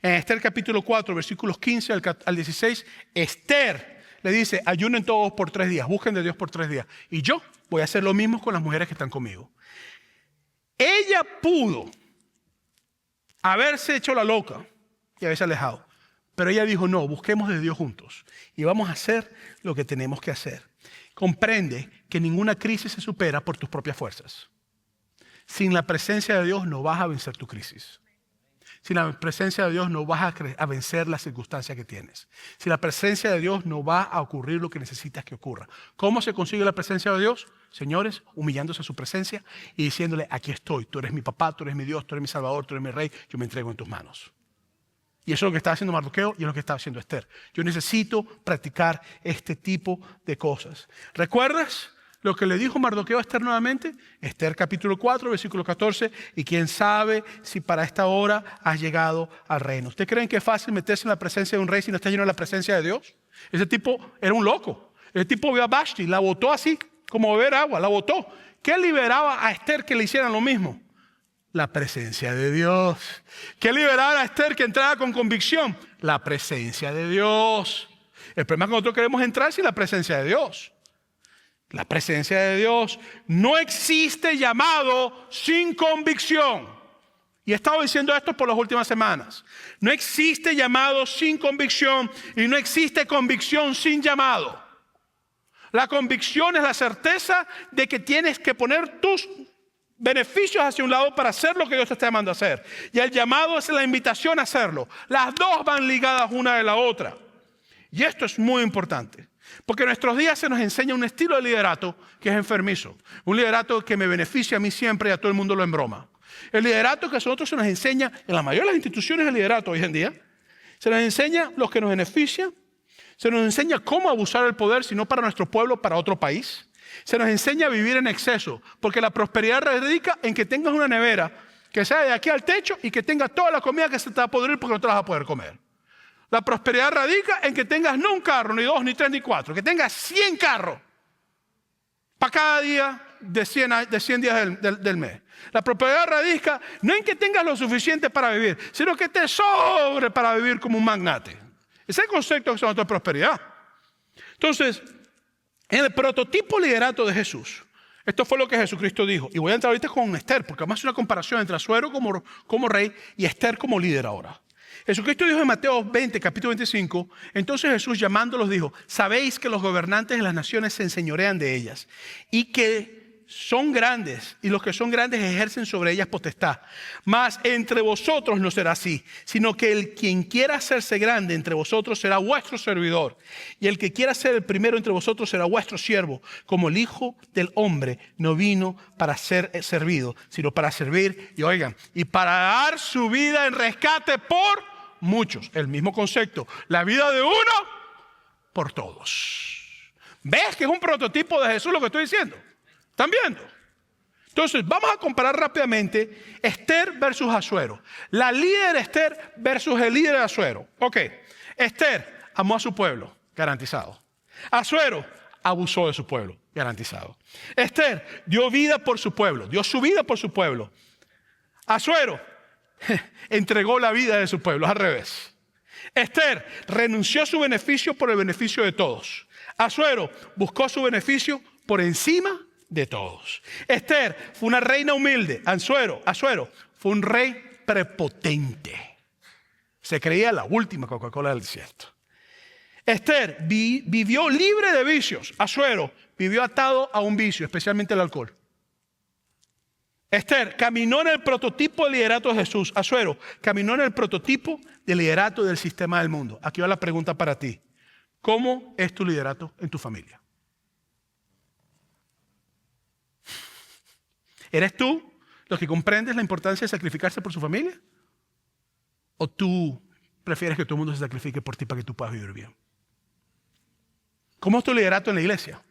En Esther capítulo 4, versículos 15 al 16, Esther le dice, ayunen todos por 3 días, busquen de Dios por 3 días. Y yo voy a hacer lo mismo con las mujeres que están conmigo. Ella pudo haberse hecho la loca y haberse alejado. Pero ella dijo, no, busquemos de Dios juntos y vamos a hacer lo que tenemos que hacer. Comprende que ninguna crisis se supera por tus propias fuerzas. Sin la presencia de Dios no vas a vencer tu crisis. Sin la presencia de Dios no vas a vencer las circunstancias que tienes. Sin la presencia de Dios no va a ocurrir lo que necesitas que ocurra. ¿Cómo se consigue la presencia de Dios? Señores, humillándose a su presencia y diciéndole, aquí estoy, tú eres mi papá, tú eres mi Dios, tú eres mi Salvador, tú eres mi Rey, yo me entrego en tus manos. Y eso es lo que está haciendo Mardoqueo y es lo que está haciendo Esther. Yo necesito practicar este tipo de cosas. ¿Recuerdas lo que le dijo Mardoqueo a Esther nuevamente? Esther capítulo 4, versículo 14. Y quién sabe si para esta hora has llegado al reino. ¿Usted creen que es fácil meterse en la presencia de un rey si no está lleno de la presencia de Dios? Ese tipo era un loco. Ese tipo vio a Vashti, la botó así como beber agua, la botó. ¿Qué liberaba a Esther que le hicieran lo mismo? La presencia de Dios. ¿Qué liberaba a Esther que entrara con convicción? La presencia de Dios. El problema es que nosotros queremos entrar sin la presencia de Dios. La presencia de Dios. No existe llamado sin convicción. Y he estado diciendo esto por las últimas semanas. No existe llamado sin convicción y no existe convicción sin llamado. La convicción es la certeza de que tienes que poner tus beneficios hacia un lado para hacer lo que Dios te está llamando a hacer. Y el llamado es la invitación a hacerlo. Las dos van ligadas una de la otra. Y esto es muy importante. Porque en nuestros días se nos enseña un estilo de liderato que es enfermizo. Un liderato que me beneficia a mí siempre y a todo el mundo lo embroma. El liderato que a nosotros se nos enseña en la mayoría de las instituciones de liderato hoy en día. Se nos enseña lo que nos beneficia. Se nos enseña cómo abusar del poder, si no para nuestro pueblo, para otro país. Se nos enseña a vivir en exceso, porque la prosperidad radica en que tengas una nevera que sea de aquí al techo y que tengas toda la comida que se te va a pudrir porque no te la vas a poder comer. La prosperidad radica en que tengas no un carro, ni 2, ni 3, ni 4, que tengas 100 carros para cada día de 100 días del mes. La prosperidad radica no en que tengas lo suficiente para vivir, sino que te sobre para vivir como un magnate. Ese es el concepto que se llama de prosperidad. Entonces, en el prototipo liderato de Jesús, esto fue lo que Jesucristo dijo. Y voy a entrar ahorita con Esther, porque además es una comparación entre Asuero como rey y Esther como líder ahora. Jesucristo dijo en Mateo 20, capítulo 25, entonces Jesús llamándolos dijo, sabéis que los gobernantes de las naciones se enseñorean de ellas y que son grandes, y los que son grandes ejercen sobre ellas potestad. Mas entre vosotros no será así, sino que quien quiera hacerse grande entre vosotros será vuestro servidor, y el que quiera ser el primero entre vosotros será vuestro siervo, como el Hijo del Hombre no vino para ser servido, sino para servir, y oigan, y para dar su vida en rescate por muchos. El mismo concepto, la vida de uno por todos. ¿Ves que es un prototipo de Jesús lo que estoy diciendo? ¿Están viendo? Entonces, vamos a comparar rápidamente Esther versus Asuero. La líder Esther versus el líder Asuero. Ok, Esther amó a su pueblo, garantizado. Asuero abusó de su pueblo, garantizado. Esther dio vida por su pueblo, dio su vida por su pueblo. Asuero entregó la vida de su pueblo, al revés. Esther renunció a su beneficio por el beneficio de todos. Asuero buscó su beneficio por encima de todos. Esther fue una reina humilde. Asuero fue un rey prepotente. Se creía la última Coca-Cola del desierto. Esther vivió libre de vicios. Asuero vivió atado a un vicio, especialmente el alcohol. Esther caminó en el prototipo de liderato de Jesús. Asuero caminó en el prototipo de liderato del sistema del mundo. Aquí va la pregunta para ti. ¿Cómo es tu liderato en tu familia? ¿Eres tú los que comprendes la importancia de sacrificarse por su familia? ¿O tú prefieres que todo el mundo se sacrifique por ti para que tú puedas vivir bien? ¿Cómo es tu liderato en la iglesia?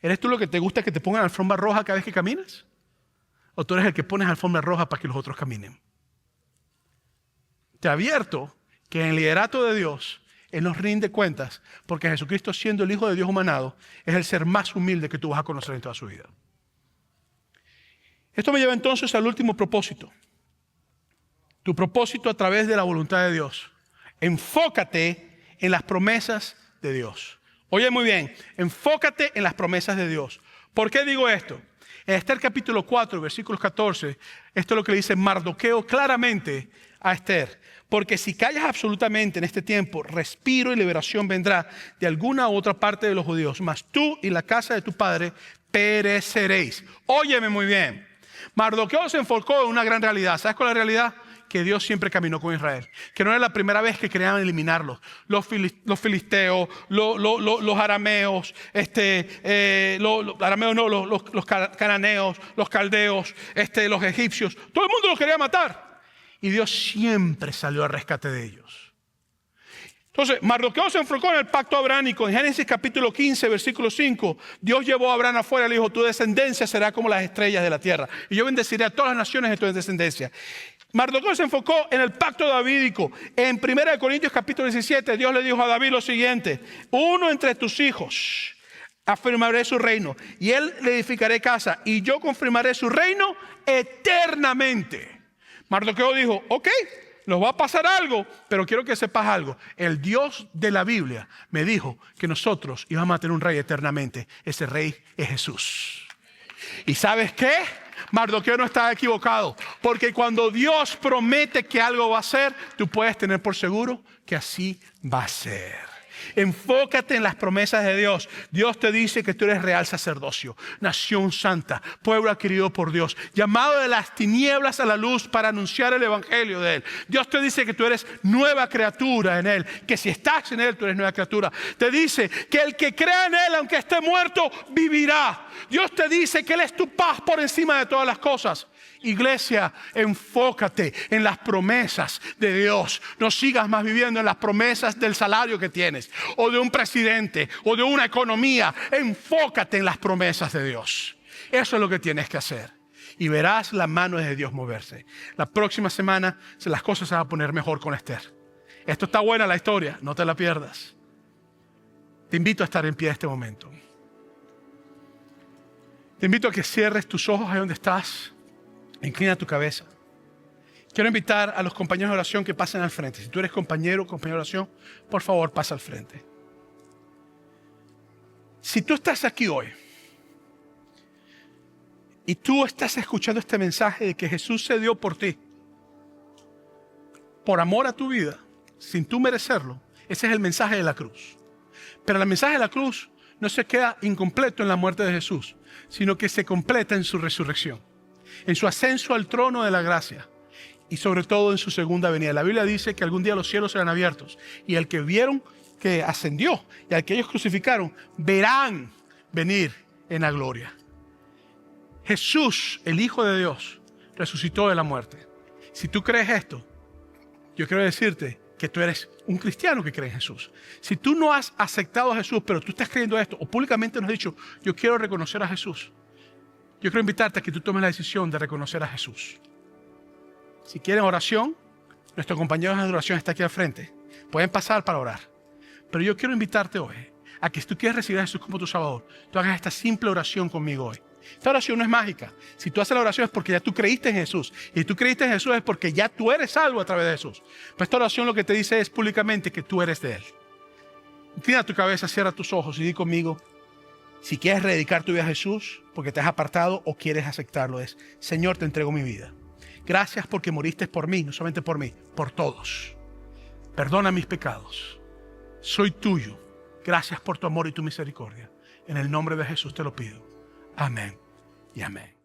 ¿Eres tú lo que te gusta que te pongan alfombra roja cada vez que caminas? ¿O tú eres el que pones alfombra roja para que los otros caminen? Te advierto que en el liderato de Dios, Él nos rinde cuentas, porque Jesucristo, siendo el Hijo de Dios humanado, es el ser más humilde que tú vas a conocer en toda su vida. Esto me lleva entonces al último propósito. Tu propósito a través de la voluntad de Dios. Enfócate en las promesas de Dios. Oye muy bien, enfócate en las promesas de Dios. ¿Por qué digo esto? En Esther capítulo 4, versículos 14, esto es lo que le dice Mardoqueo claramente a Esther. Porque si callas absolutamente en este tiempo, respiro y liberación vendrá de alguna u otra parte de los judíos. Mas tú y la casa de tu padre pereceréis. Óyeme muy bien. Mardoqueo se enfocó en una gran realidad. ¿Sabes cuál es la realidad? Que Dios siempre caminó con Israel. Que no era la primera vez que querían eliminarlos. Los filisteos, los arameos, los cananeos, los caldeos, los egipcios. Todo el mundo los quería matar. Y Dios siempre salió al rescate de ellos. Entonces, Mardoqueo se enfocó en el pacto abránico. En Génesis capítulo 15, versículo 5, Dios llevó a Abraham afuera y le dijo, tu descendencia será como las estrellas de la tierra. Y yo bendeciré a todas las naciones de tu descendencia. Mardoqueo se enfocó en el pacto davídico. En 1 Corintios capítulo 17, Dios le dijo a David lo siguiente, uno entre tus hijos afirmaré su reino y él le edificaré casa y yo confirmaré su reino eternamente. Mardoqueo dijo, ok, nos va a pasar algo, pero quiero que sepas algo. El Dios de la Biblia me dijo que nosotros íbamos a tener un rey eternamente. Ese rey es Jesús. ¿Y sabes qué? Mardoqueo no estaba equivocado, porque cuando Dios promete que algo va a ser, tú puedes tener por seguro que así va a ser. Enfócate en las promesas de Dios. Dios te dice que tú eres real sacerdocio, nación santa, pueblo adquirido por Dios, llamado de las tinieblas a la luz para anunciar el evangelio de Él. Dios te dice que tú eres nueva criatura en Él, que si estás en Él, tú eres nueva criatura. Te dice que el que crea en Él, aunque esté muerto, vivirá. Dios te dice que Él es tu paz por encima de todas las cosas. Iglesia, enfócate en las promesas de Dios. No sigas más viviendo en las promesas del salario que tienes, o de un presidente, o de una economía. Enfócate en las promesas de Dios. Eso es lo que tienes que hacer. Y verás la mano de Dios moverse. La próxima semana las cosas se van a poner mejor con Esther. Esto está buena la historia, no te la pierdas. Te invito a estar en pie en este momento. Te invito a que cierres tus ojos ahí donde estás. Inclina tu cabeza. Quiero invitar a los compañeros de oración que pasen al frente. Si tú eres compañero o compañera de oración, por favor, pasa al frente. Si tú estás aquí hoy y tú estás escuchando este mensaje de que Jesús se dio por ti, por amor a tu vida, sin tú merecerlo, ese es el mensaje de la cruz. Pero el mensaje de la cruz no se queda incompleto en la muerte de Jesús. sino que se completa en su resurrección, en su ascenso al trono de la gracia y sobre todo en su segunda venida. La Biblia dice que algún día los cielos serán abiertos y al que vieron que ascendió y al que ellos crucificaron, verán venir en la gloria. Jesús, el Hijo de Dios, resucitó de la muerte. Si tú crees esto, yo quiero decirte que tú eres un cristiano que cree en Jesús. Si tú no has aceptado a Jesús, pero tú estás creyendo esto, o públicamente nos has dicho, yo quiero reconocer a Jesús, yo quiero invitarte a que tú tomes la decisión de reconocer a Jesús. Si quieren oración, nuestro compañero de oración está aquí al frente. Pueden pasar para orar. Pero yo quiero invitarte hoy a que si tú quieres recibir a Jesús como tu Salvador, tú hagas esta simple oración conmigo hoy. Esta oración no es mágica. Si tú haces la oración es porque ya tú creíste en Jesús. Y si tú creíste en Jesús es porque ya tú eres salvo a través de Jesús. Pero esta oración lo que te dice es públicamente que tú eres de Él. Inclina tu cabeza, cierra tus ojos y di conmigo. Si quieres dedicar tu vida a Jesús porque te has apartado o quieres aceptarlo, es: Señor, te entrego mi vida. Gracias porque moriste por mí, no solamente por mí, por todos. Perdona mis pecados. Soy tuyo. Gracias por tu amor y tu misericordia. En el nombre de Jesús te lo pido. Amén y amén.